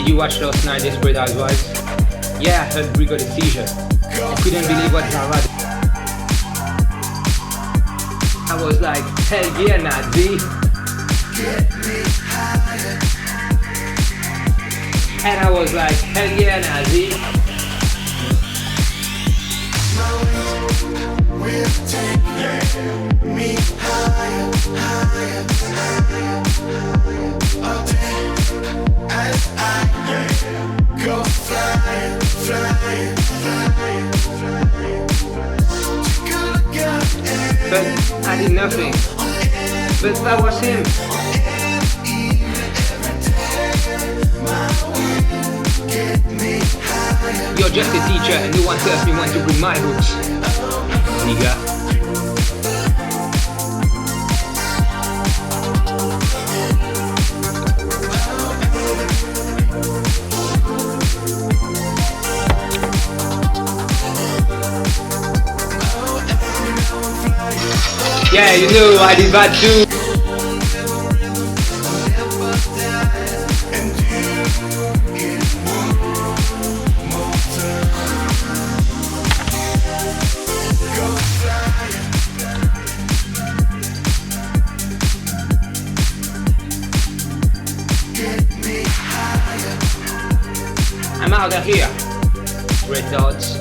Did you watch last night Desperate Housewives? Yeah, I heard Brie got a seizure. I couldn't believe what Zahrah did. I was like, hell yeah, Nazi. And I was like, hell yeah, Nazi. Me higher, higher, higher, all day as I go flying, flying, flying, flying. Take a look out, but I did nothing. But that was him. You're just a teacher and no one tells me when to bring my books. Nigga. Yeah, you know I did that too. I'm out of here. Red dots.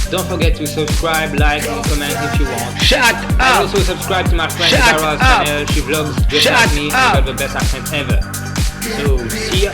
Don't forget to subscribe, like, and comment if you want. Shut up! And also subscribe to my friend Zahrah's channel. She vlogs just like me and got the best accent ever. So, see ya.